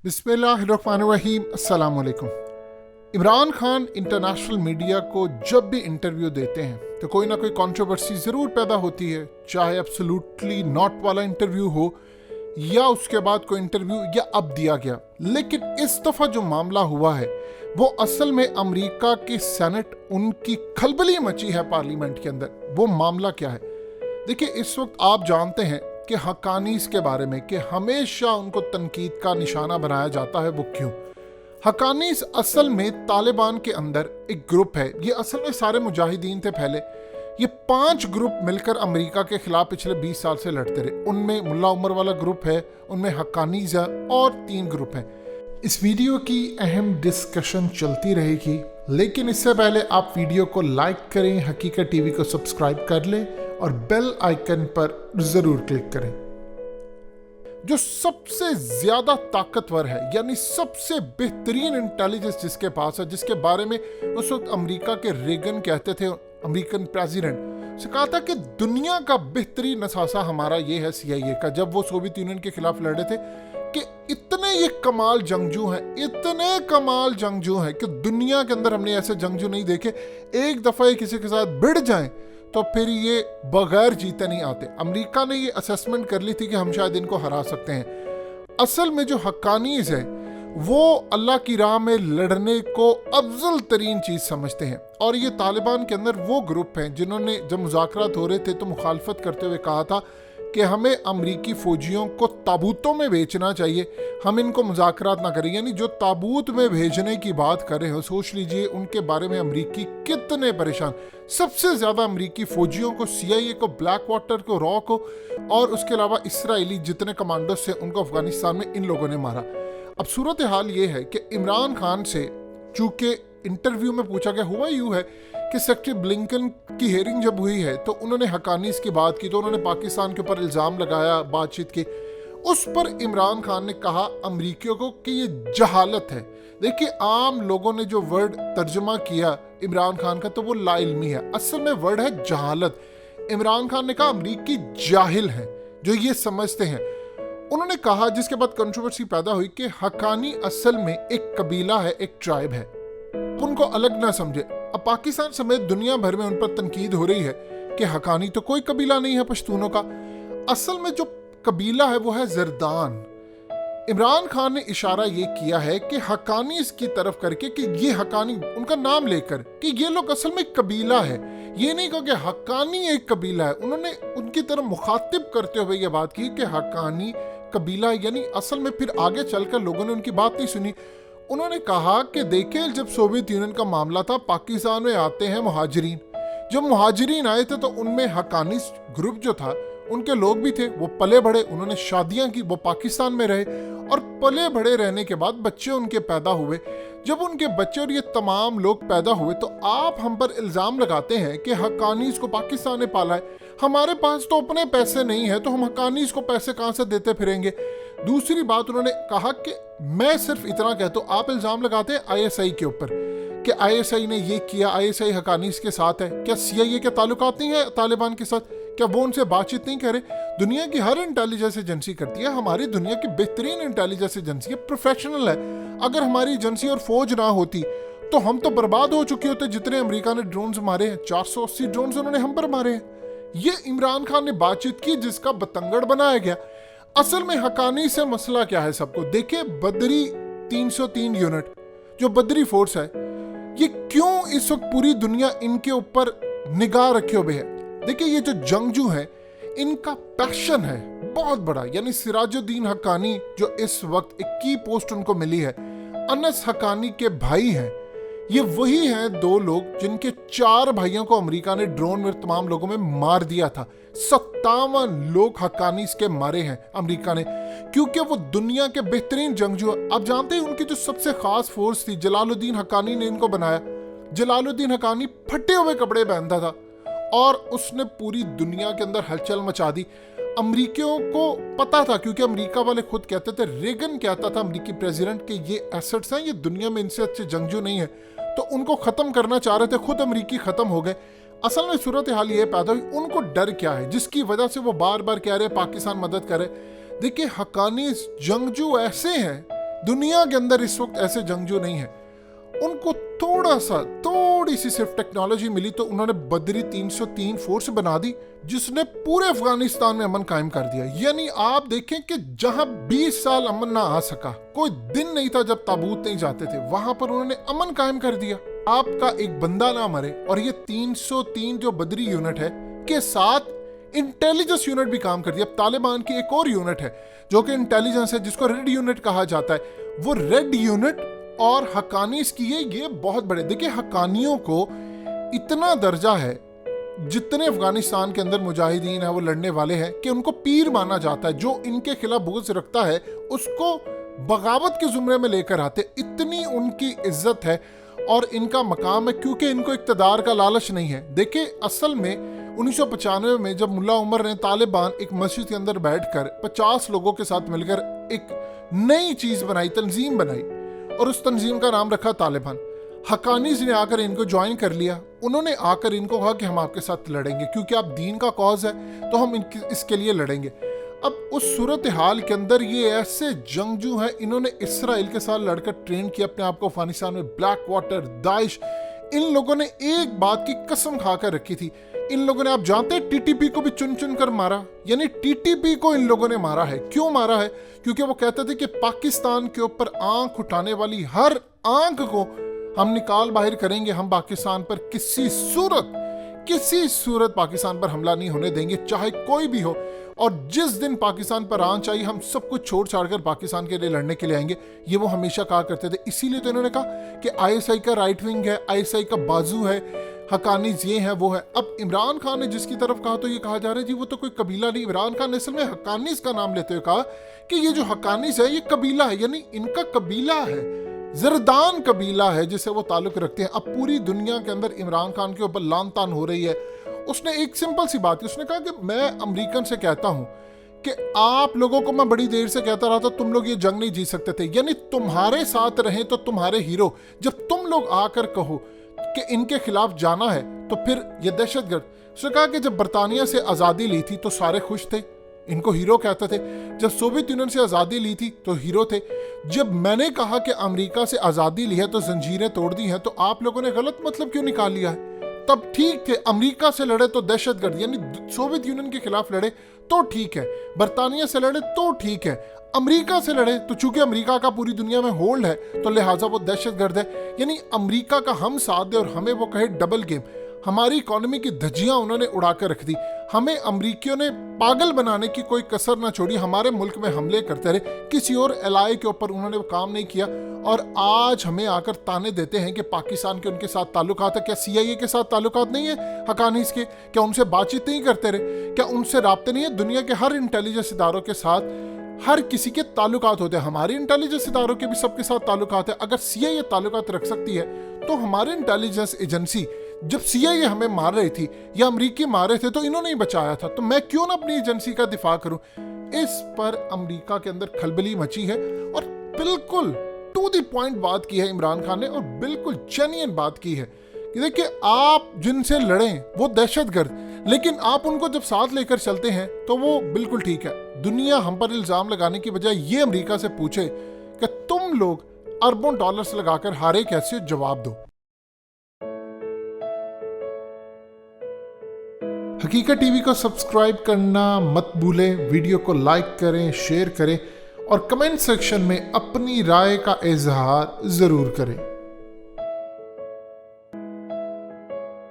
बिस्मिल्लाहिर्रहमानिर्रहीम। अस्सलाम वालेकुम। इमरान खान इंटरनेशनल मीडिया को जब भी इंटरव्यू देते हैं तो कोई ना कोई कंट्रोवर्सी ज़रूर पैदा होती है, चाहे एब्सोल्युटली नॉट वाला इंटरव्यू हो या उसके बाद कोई इंटरव्यू या अब दिया गया। लेकिन इस दफ़ा जो मामला हुआ है वो असल में अमेरिका की सेनेट, उनकी खलबली मची है पार्लियामेंट के अंदर। वो मामला क्या है? देखिए, इस वक्त आप जानते हैं कि हक्कानीस के बारे में कि हमेशा उनको तनकीद का निशाना बनाया जाता है। वो क्यों? हक्कानीस असल में तालिबान के अंदर एक ग्रुप है। ये असल में सारे मुजाहिदीन थे पहले। ये 5 ग्रुप मिलकर अमेरिका के खिलाफ पिछले 20 साल से लड़ते रहे। उनमें मुल्ला उमर वाला ग्रुप है, उनमें हक्कानीस है और 3 ग्रुप हैं। इस वीडियो की अहम डिस्कशन चलती रहेगी, लेकिन इससे पहले आप वीडियो को लाइक करें, हकीकत टीवी को सब्सक्राइब कर लें और बेल आइकन पर जरूर क्लिक करें। जो सबसे ज्यादा ताकतवर है, यानी सबसे बेहतरीन इंटेलिजेंस जिसके पास है, जिसके बारे में उस वक्त अमेरिका के रेगन कहते थे, अमेरिकन प्रेसिडेंट से कहा था कि दुनिया का बेहतरीन असासा हमारा ये है CIA का। जब वो सोवियत यूनियन के खिलाफ लड़े थे कि इतने ये कमाल जंगजू हैं, इतने कमाल जंगजू हैं कि दुनिया के अंदर हमने ऐसे जंगजू नहीं देखे। एक दफा ये किसी के साथ भिड़ जाएं तो फिर ये बगैर जीते नहीं आते। अमेरिका ने ये असेसमेंट कर ली थी कि हम शायद इनको हरा सकते हैं। असल में जो हक्कानीज है वो अल्लाह की राह में लड़ने को अफजल तरीन चीज समझते हैं। और ये तालिबान के अंदर वो ग्रुप हैं जिन्होंने जब मुज़ाकरात हो रहे थे तो मुखालफत करते हुए कहा था कि हमें अमरीकी फौजियों को ताबूतों में बेचना चाहिए, हम इनको मुज़ाकरात ना करें। यानी जो ताबूत में भेजने की बात कर रहे हो, सोच लीजिए उनके बारे में अमरीकी कितने परेशान। सबसे ज़्यादा अमरीकी फौजियों को, CIA को, ब्लैक वाटर को, रॉ को और उसके अलावा इसराइली जितने कमांडोस थे उनको अफगानिस्तान में इन लोगों ने मारा। अब सूरत हाल ये है कि इमरान खान से चूंकि इंटरव्यू में पूछा गया हुआ यूँ है कि सेक्रेटरी ब्लिंकन की हेयरिंग जब हुई है तो उन्होंने हक्कानीस की बात की, तो उन्होंने पाकिस्तान के ऊपर इल्ज़ाम लगाया बातचीत के। उस पर इमरान खान ने कहा अमरीकियों को कि ये जहालत है। देखिए, आम लोगों ने जो वर्ड तर्जुमा किया इमरान खान का तो वो लाइल्मी है, असल में वर्ड है जहालत। इमरान खान ने कहा अमरीकी जाहिल हैं जो ये समझते हैं। उन्होंने कहा, जिसके बाद कंट्रोवर्सी पैदा हुई कि हक्कानी असल में एक कबीला है, एक ट्राइब है, उनको अलग ना समझे। अब पाकिस्तान समेत दुनिया भर में उन पर तनकीद हो रही है कि हक्कानी तो कोई कबीला नहीं है पश्तूनों का। असल में जो कबीला है वो है जरदान। इमरान खान ने इशारा ये किया है कि हक्कानी इसकी तरफ करके कि ये हक्कानी उनका नाम लेकर कि ये लोग असल में कबीला है। ये नहीं कहा कि हक्कानी एक कबीला है। उन्होंने उनकी तरफ मुखातिब करते हुए ये बात की कि हक्कानी कबीला है, यानी असल में फिर आगे चलकर लोगों ने उनकी बात नहीं सुनी। उन्होंने कहा कि देखिए, जब सोवियत यूनियन का मामला था, पाकिस्तान में आते हैं मुहाजिरीन। जब मुहाजिरीन आए थे तो उनमें हक्कानी ग्रुप जो था उनके लोग भी थे, वो पले बढ़े, उन्होंने शादियां की, वो पाकिस्तान में रहे और पले बढ़े रहने के बाद बच्चे उनके पैदा हुए। जब उनके बच्चे और ये तमाम लोग पैदा हुए तो आप हम पर इल्ज़ाम लगाते हैं कि हक्कानीस को पाकिस्तान ने पाला है। हमारे पास तो अपने पैसे नहीं है तो हम हक्कानीस को पैसे कहाँ से देते फिरेंगे। दूसरी बात, उन्होंने कहा कि मैं सिर्फ इतना कहता हूँ, आप इल्ज़ाम लगाते हैं ISI के ऊपर कि ISI ने ये किया, ISI हक्कानीस के साथ है। क्या CIA के ताल्लुकात नहीं है तालिबान के साथ? क्या वो उनसे बातचीत नहीं करे? दुनिया की हर इंटेलिजेंस एजेंसी करती है। हमारी दुनिया की बेहतरीन इंटेलिजेंस एजेंसी है, प्रोफेशनल है। अगर हमारी एजेंसी और फौज ना होती तो हम तो बर्बाद हो चुके होते। जितने अमेरिका ने ड्रोन्स मारे हैं, 480 ड्रोन्स उन्होंने हम पर मारे हैं। ये इमरान खान ने बातचीत की जिसका बतंगड़ बनाया गया। असल में हक्कानी से मसला क्या है सबको देखिए। बदरी 303 यूनिट जो बदरी फोर्स है, ये क्यों इस वक्त पूरी दुनिया इनके ऊपर निगाह रखे हुए है? देखिए, ये जो जंगजू है इनका पैशन है बहुत बड़ा। यानी सिराजुद्दीन हक्कानी जो इस वक्त एक की पोस्ट उनको मिली है, अनस हक्कानी के भाई हैं। ये वही हैं 2 लोग जिनके 4 भाइयों को अमेरिका ने ड्रोन में तमाम लोगों में मार दिया था। 57 लोग हक्कानी के मारे हैं अमेरिका ने, क्योंकि वो दुनिया के बेहतरीन जंगजू। आप जानते हैं उनकी जो सबसे खास फोर्स थी, जलालुद्दीन हक्कानी ने इनको बनाया। जलालुद्दीन हक्कानी फटे हुए कपड़े पहनता था और उसने पूरी दुनिया के अंदर हलचल मचा दी। अमरीकियों को पता था, क्योंकि अमेरिका वाले खुद कहते थे, रेगन कहता था अमरीकी प्रेसिडेंट कि ये एसेट्स हैं, ये दुनिया में इनसे अच्छे जंगजू नहीं है, तो उनको खत्म करना चाह रहे थे। खुद अमरीकी खत्म हो गए। असल में सूरत हाल ये पैदा हुई, उनको डर क्या है जिसकी वजह से वो बार बार कह रहे हैं पाकिस्तान मदद करे। देखिए, हक्कानी जंगजू ऐसे हैं दुनिया के अंदर इस वक्त ऐसे जंगजू नहीं है। उनको थोड़ी सी सिर्फ टेक्नोलॉजी मिली तो उन्होंने बदरी 303 फोर्स बना दी, जिसने पूरे अफगानिस्तान में अमन कायम कर दिया। यानी आप देखें कि जहां 20 साल अमन ना आ सका, कोई दिन नहीं था जब ताबूत नहीं जाते थे, वहां पर उन्होंने अमन कायम कर दिया। आपका एक बंदा ना मरे। और ये 303 जो बदरी यूनिट है के साथ इंटेलिजेंस यूनिट भी काम करती है। अब तालिबान की एक और यूनिट है जो कि इंटेलिजेंस है, जिसको रेड यूनिट कहा जाता है। वो रेड यूनिट और हक्कानीस की ये बहुत बड़े, देखिए हक्कानियों को इतना दर्जा है, जितने अफगानिस्तान के अंदर मुजाहिदीन है वो लड़ने वाले हैं, कि उनको पीर माना जाता है। जो इनके खिलाफ बुग़्ज़ रखता है उसको बगावत के जुमरे में लेकर आते। इतनी उनकी इज्जत है और इनका मकाम है, क्योंकि इनको इक़्तिदार का लालच नहीं है। देखिए असल में 1995 में जब मुल्ला उमर ने तालिबान एक मस्जिद के अंदर बैठकर 50 लोगों के साथ मिलकर एक नई चीज़ बनाई, तंजीम बनाई, और उस तंजीम का नाम रखा तालिबान। हक्कानीज़ ने आकर इनको ज्वाइन कर लिया। उन्होंने आकर इनको कहा कि हम आपके साथ लड़ेंगे, क्योंकि आप दीन का कॉज है तो हम इसके लिए लड़ेंगे। अब उस सूरत हाल के अंदर ये ऐसे जंगजू हैं, इन्होंने इसराइल के साथ लड़कर ट्रेन किया अपने आप को अफगानिस्तान में। ब्लैक वाटर, दाइश, इन लोगों ने एक बात की कसम खाकर रखी थी। इन लोगों ने, आप जानते हैं, टीटीपी को भी चुन चुन कर मारा। यानी टीटीपी को इन लोगों ने मारा है। क्यों मारा है? क्योंकि वो कहते थे कि पाकिस्तान के ऊपर आंख उठाने वाली हर आंख को हम निकाल बाहर करेंगे। हम पाकिस्तान पर किसी सूरत पाकिस्तान पर हमला नहीं होने देंगे, चाहे कोई भी हो। और जिस दिन पाकिस्तान पर आंच आई, हम सब कुछ छोड़ छाड़ कर पाकिस्तान के लिए लड़ने के लिए आएंगे। ये वो हमेशा कहा करते थे। इसीलिए तो इन्होंने कहा कि आईएसआई का राइट विंग है, आईएसआई का बाजू है, हक्कानीज़ ये है वो है। अब इमरान खान ने जिसकी तरफ कहा तो ये कहा जा रहा है जी वो तो कोई कबीला नहीं। इमरान खान ने असल में हक्कानीज़ का नाम लेते हुए कहा कि ये जो हक्कानीज़ है ये कबीला है, यानी इनका कबीला है, जरदान कबीला है जिससे वो ताल्लुक रखते हैं। अब पूरी दुनिया के अंदर इमरान खान के ऊपर लान तान हो रही है। उसने एक सिंपल सी बात की, उसने कहा कि मैं अमेरिकन से कहता हूं कि आप लोगों को मैं बड़ी देर से कहता रहा था तुम लोग ये जंग नहीं जीत सकते थे, यानी तुम्हारे साथ रहे तो तुम्हारे हीरो। जब तुम लोग आकर कहो कि इनके खिलाफ जाना है तो फिर ये दहशतगर्द। उसने कहा कि जब बरतानिया से आज़ादी ली थी तो सारे खुश थे, इनको हीरो कहते थे। जब सोवियत यूनियन से आज़ादी ली थी तो हीरो थे। जब मैंने कहा कि अमेरिका से आज़ादी ली है तो जंजीरें तोड़ दी हैं, तो आप लोगों ने गलत मतलब क्यों निकाल लिया है? तब ठीक थे, अमेरिका से लड़े तो दहशतगर्द, यानी सोवियत यूनियन के खिलाफ लड़े तो ठीक है, बरतानिया से लड़े तो ठीक है, अमेरिका से लड़े तो चूंकि अमेरिका का पूरी दुनिया में होल्ड है तो लिहाजा वो दहशतगर्द है। यानी अमेरिका का हम साथ दे और हमें वो कहे डबल गेम। हमारी इकोनॉमी की धज्जियां उन्होंने उड़ाकर रख दी। हमें अमरीकियों ने पागल बनाने की कोई कसर ना छोड़ी, हमारे मुल्क में हमले करते रहे, किसी और एलाय के ऊपर उन्होंने काम नहीं किया। और आज हमें आकर ताने देते हैं कि पाकिस्तान के उनके साथ ताल्लुकात है। क्या सीआईए के साथ ताल्लुकात नहीं है हक्कानीज़ के? क्या उनसे बातचीत नहीं करते रहे? क्या उनसे राब्ते नहीं है? दुनिया के हर इंटेलिजेंस इदारों के साथ हर किसी के ताल्लुकात होते हैं। हमारी इंटेलिजेंस इदारों के भी सबके साथ ताल्लुकात है। अगर सीआईए ताल्लुकात रख सकती है तो हमारे इंटेलिजेंस एजेंसी, जब सीआईए हमें मार रही थी या अमरीकी मार रहे थे तो इन्होंने ही बचाया था, तो मैं क्यों ना अपनी एजेंसी का दिफा करूं? इस पर अमेरिका के अंदर खलबली मची है और बिल्कुल टू द पॉइंट बात की है इमरान खान ने, और बिल्कुल जेन्युइन बात की है कि देखिए आप जिनसे लड़ें वो दहशतगर्द, लेकिन आप उनको जब साथ लेकर चलते हैं तो वो बिल्कुल ठीक है। दुनिया हम पर इल्जाम लगाने की बजाय ये अमेरिका से पूछे कि तुम लोग अरबों डॉलर्स लगाकर हारे कैसे, जवाब दो। हकीकत टीवी को सब्सक्राइब करना मत भूलें, वीडियो को लाइक करें, शेयर करें और कमेंट सेक्शन में अपनी राय का इजहार जरूर करें।